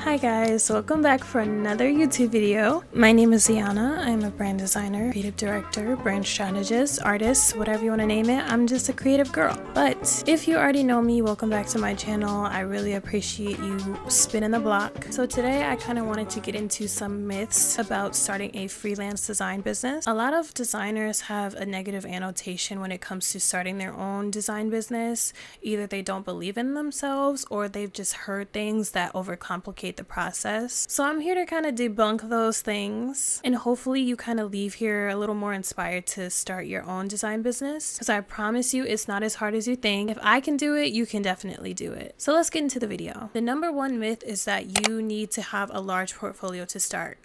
Hi guys, welcome back for another YouTube video. My name is Ziana. I'm a brand designer, creative director, brand strategist, artist, whatever you want to name it. I'm just a creative girl. But if you already know me, welcome back to my channel. I really appreciate you spinning the block. So today I kind of wanted to get into some myths about starting a freelance design business. A lot of designers have a negative annotation when it comes to starting their own design business. Either they don't believe in themselves or they've just heard things that overcomplicate the process. So I'm here to kind of debunk those things, and hopefully you kind of leave here a little more inspired to start your own design business, because I promise you it's not as hard as you think. If I can do it, you can definitely do it. So let's get into the video. The number one myth is that you need to have a large portfolio to start.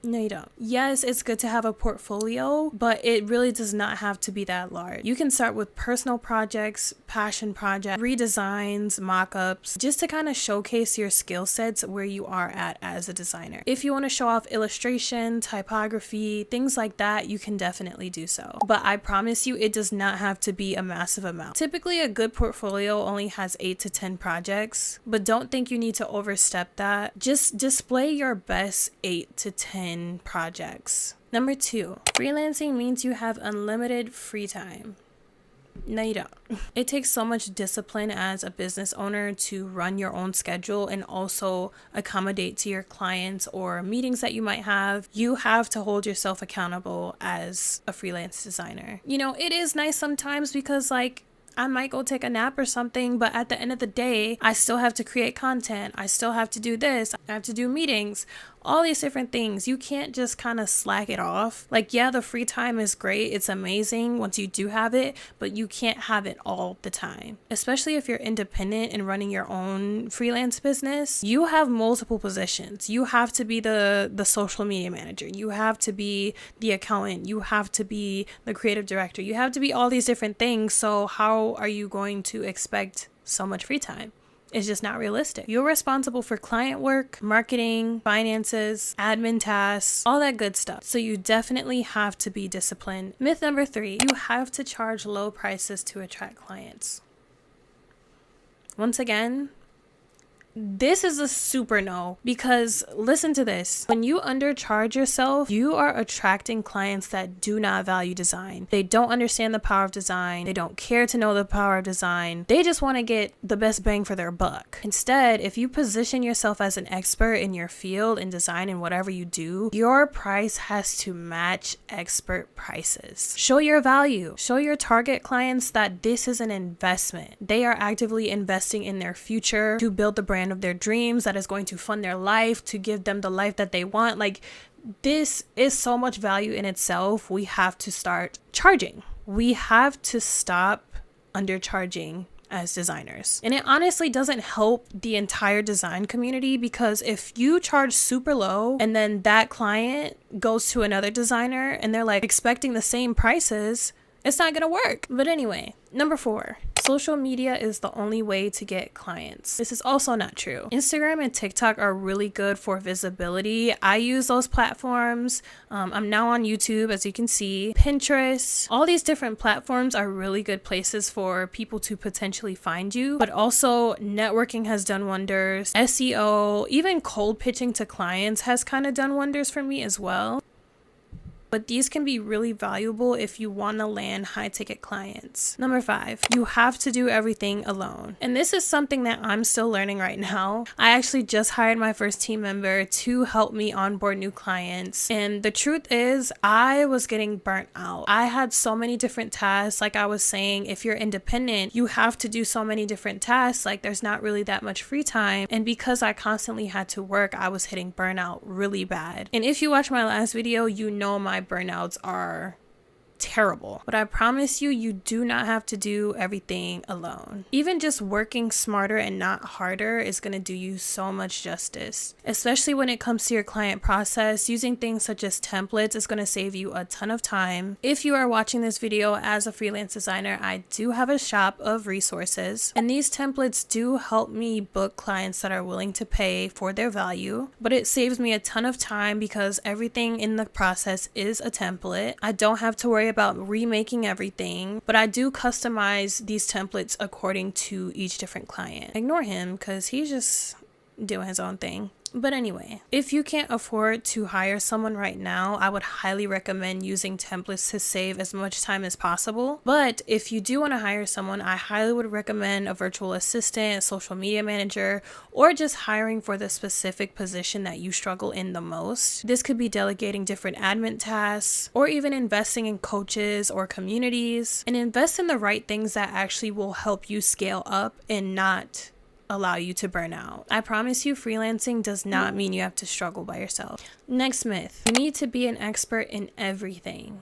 No, you don't. Yes, it's good to have a portfolio, but it really does not have to be that large. You can start with personal projects, passion projects, redesigns, mock-ups, just to kind of showcase your skill sets where you are at as a designer. If you want to show off illustration, typography, things like that, you can definitely do so. But I promise you, it does not have to be a massive amount. Typically, a good portfolio only has 8 to 10 projects, but don't think you need to overstep that. Just display your best 8 to 10 projects. Number 2, freelancing means you have unlimited free time. No, you don't. It takes so much discipline as a business owner to run your own schedule and also accommodate to your clients or meetings that you might have. You have to hold yourself accountable as a freelance designer. You know, it is nice sometimes because I might go take a nap or something, but at the end of the day, I still have to create content. I still have to do this. I have to do meetings, all these different things. You can't just kind of slack it off. Yeah, the free time is great. It's amazing once you do have it, but you can't have it all the time. Especially if you're independent and running your own freelance business, you have multiple positions. You have to be the social media manager. You have to be the accountant. You have to be the creative director. You have to be all these different things. So how are you going to expect so much free time? It's just not realistic. You're responsible for client work, marketing, finances, admin tasks, all that good stuff. So you definitely have to be disciplined. Myth number 3, you have to charge low prices to attract clients. Once again, this is a super no, because listen to this. When you undercharge yourself, you are attracting clients that do not value design. They don't understand the power of design. They don't care to know the power of design. They just want to get the best bang for their buck. Instead, if you position yourself as an expert in your field in design and whatever you do, your price has to match expert prices. Show your value. Show your target clients that this is an investment. They are actively investing in their future to build the brand of their dreams that is going to fund their life, to give them the life that they want. This is so much value in itself. We have to start charging. We have to stop undercharging as designers. And it honestly doesn't help the entire design community, because if you charge super low and then that client goes to another designer and they're expecting the same prices, it's not gonna work. But anyway, number 4, social media is the only way to get clients. This is also not true. Instagram and TikTok are really good for visibility. I use those platforms. I'm now on YouTube, as you can see. Pinterest, all these different platforms are really good places for people to potentially find you. But also networking has done wonders. SEO, even cold pitching to clients has kind of done wonders for me as well. But these can be really valuable if you want to land high ticket clients. Number 5, you have to do everything alone. And this is something that I'm still learning right now. I actually just hired my first team member to help me onboard new clients. And the truth is, I was getting burnt out. I had so many different tasks. Like I was saying, if you're independent, you have to do so many different tasks. There's not really that much free time. And because I constantly had to work, I was hitting burnout really bad. And if you watch my last video, you know my burnouts are terrible. But I promise you, you do not have to do everything alone. Even just working smarter and not harder is going to do you so much justice, especially when it comes to your client process. Using things such as templates is going to save you a ton of time. If you are watching this video as a freelance designer, I do have a shop of resources, and these templates do help me book clients that are willing to pay for their value, but it saves me a ton of time because everything in the process is a template. I don't have to worry worry about remaking everything, but I do customize these templates according to each different client. Ignore him because he's just doing his own thing. But anyway, if you can't afford to hire someone right now, I would highly recommend using templates to save as much time as possible. But if you do want to hire someone, I highly would recommend a virtual assistant, a social media manager, or just hiring for the specific position that you struggle in the most. This could be delegating different admin tasks, or even investing in coaches or communities, and invest in the right things that actually will help you scale up and not allow you to burn out. I promise you, freelancing does not mean you have to struggle by yourself. Next myth, you need to be an expert in everything.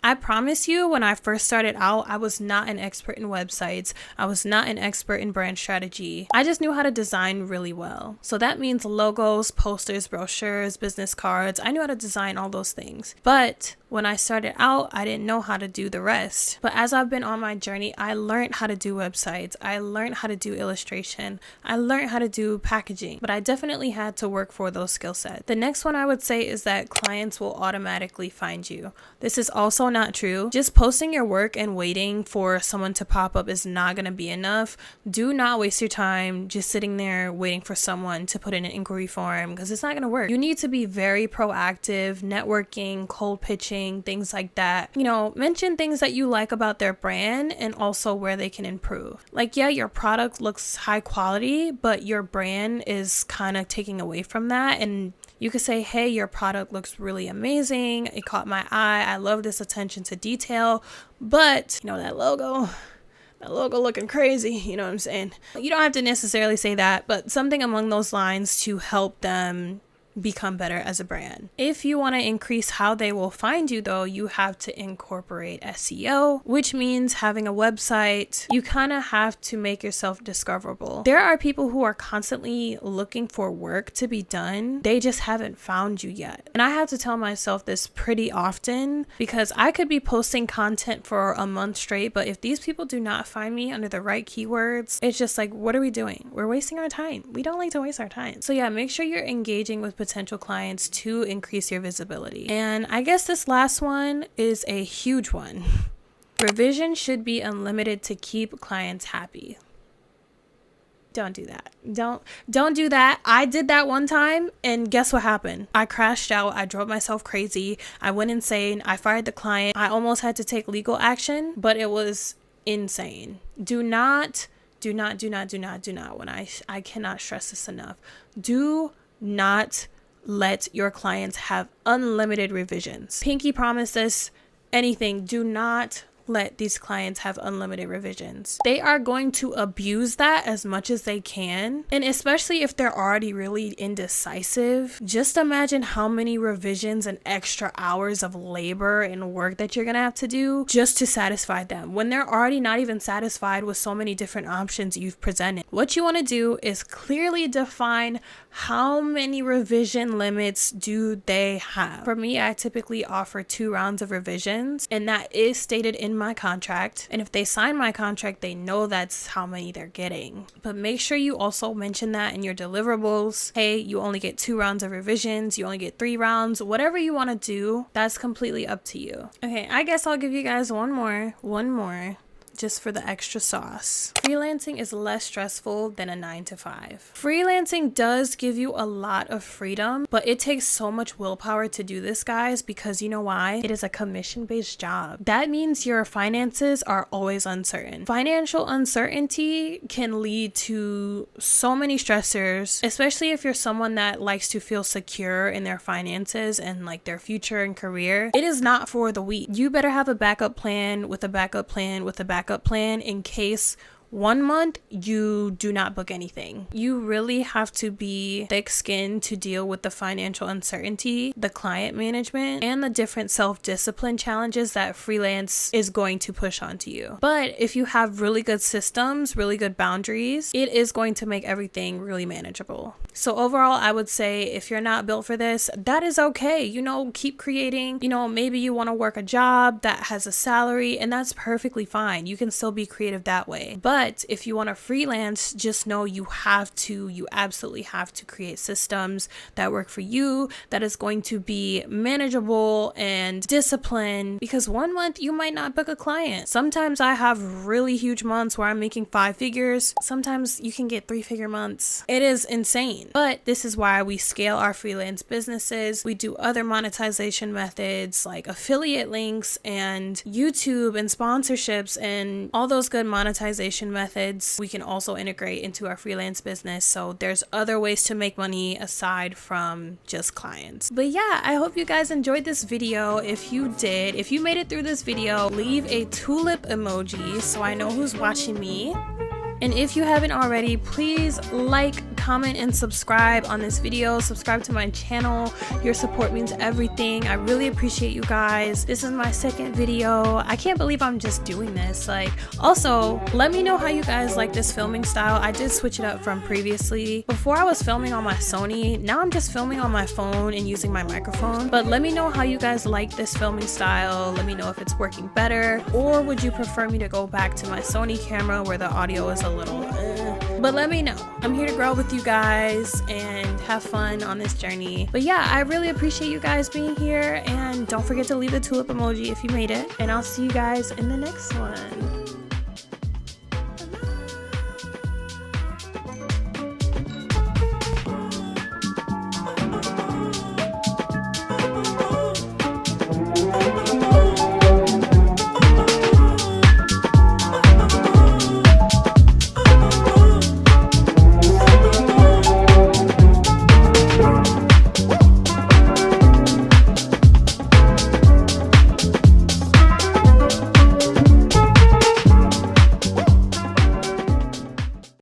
I promise you, when I first started out, I was not an expert in websites. I was not an expert in brand strategy. I just knew how to design really well. So that means logos, posters, brochures, business cards. I knew how to design all those things. But when I started out, I didn't know how to do the rest. But as I've been on my journey, I learned how to do websites. I learned how to do illustration. I learned how to do packaging. But I definitely had to work for those skill sets. The next one I would say is that clients will automatically find you. This is also not true. Just posting your work and waiting for someone to pop up is not going to be enough. Do not waste your time just sitting there waiting for someone to put in an inquiry form, because it's not going to work. You need to be very proactive, networking, cold pitching, things like that. You know, mention things that you like about their brand and also where they can improve. Like, yeah, your product looks high quality, but your brand is kind of taking away from that. And you could say, hey, your product looks really amazing. It caught my eye. I love this attention to detail. But, you know, that logo looking crazy. You know what I'm saying? You don't have to necessarily say that, but something along those lines to help them become better as a brand. If you want to increase how they will find you, though, you have to incorporate SEO, which means having a website. You kind of have to make yourself discoverable. There are people who are constantly looking for work to be done. They just haven't found you yet. And I have to tell myself this pretty often, because I could be posting content for a month straight, but if these people do not find me under the right keywords, it's just like, what are we doing? We're wasting our time. We don't like to waste our time. So yeah, make sure you're engaging with potential clients to increase your visibility. And I guess this last one is a huge one. Revision should be unlimited to keep clients happy. Don't do that. Don't do that. I did that one time, and guess what happened? I crashed out. I drove myself crazy. I went insane. I fired the client. I almost had to take legal action, but it was insane. Do not, when I cannot stress this enough. Do not let your clients have unlimited revisions. Pinky promised us anything. Do not let these clients have unlimited revisions. They are going to abuse that as much as they can. And especially if they're already really indecisive, just imagine how many revisions and extra hours of labor and work that you're gonna have to do just to satisfy them when they're already not even satisfied with so many different options you've presented. What you want to do is clearly define how many revision limits do they have. For me, I typically offer 2 rounds of revisions, and that is stated in my contract. And if they sign my contract, they know that's how many they're getting. But make sure you also mention that in your deliverables. Hey, you only get 2 rounds of revisions, you only get 3 rounds, whatever you want to do, that's completely up to you. Okay, I guess I'll give you guys one more, just for the extra sauce. Freelancing is less stressful than a 9-to-5. Freelancing does give you a lot of freedom, but it takes so much willpower to do this, guys, because you know why? It is a commission-based job. That means your finances are always uncertain. Financial uncertainty can lead to so many stressors, especially if you're someone that likes to feel secure in their finances and like their future and career. It is not for the weak. You better have a backup plan with a backup plan with a backup plan in case one month you do not book anything. You really have to be thick-skinned to deal with the financial uncertainty, the client management, and the different self-discipline challenges that freelance is going to push onto you. But if you have really good systems, really good boundaries, it is going to make everything really manageable. So overall, I would say if you're not built for this, that is okay. You know, keep creating. You know, maybe you want to work a job that has a salary, and that's perfectly fine. You can still be creative that way. But But if you want to freelance, just know you absolutely have to create systems that work for you, that is going to be manageable and disciplined, because 1 month you might not book a client. Sometimes I have really huge months where I'm making 5 figures. Sometimes you can get 3-figure months. It is insane. But this is why we scale our freelance businesses. We do other monetization methods like affiliate links and YouTube and sponsorships and all those good monetization methods we can also integrate into our freelance business. So there's other ways to make money aside from just clients. But yeah, I hope you guys enjoyed this video. If you did, if you made it through this video, leave a tulip emoji so I know who's watching me. And if you haven't already, please like, comment, and subscribe on this video. Subscribe to my channel. Your support means everything. I really appreciate you guys. This is my 2nd video. I can't believe I'm just doing this. Also, let me know how you guys like this filming style. I did switch it up from previously. Before I was filming on my Sony. Now I'm just filming on my phone and using my microphone. But let me know how you guys like this filming style. Let me know if it's working better. Or would you prefer me to go back to my Sony camera where the audio is a little but let me know. I'm here to grow with you guys and have fun on this journey. But yeah, I really appreciate you guys being here, and don't forget to leave the tulip emoji if you made it, and I'll see you guys in the next one.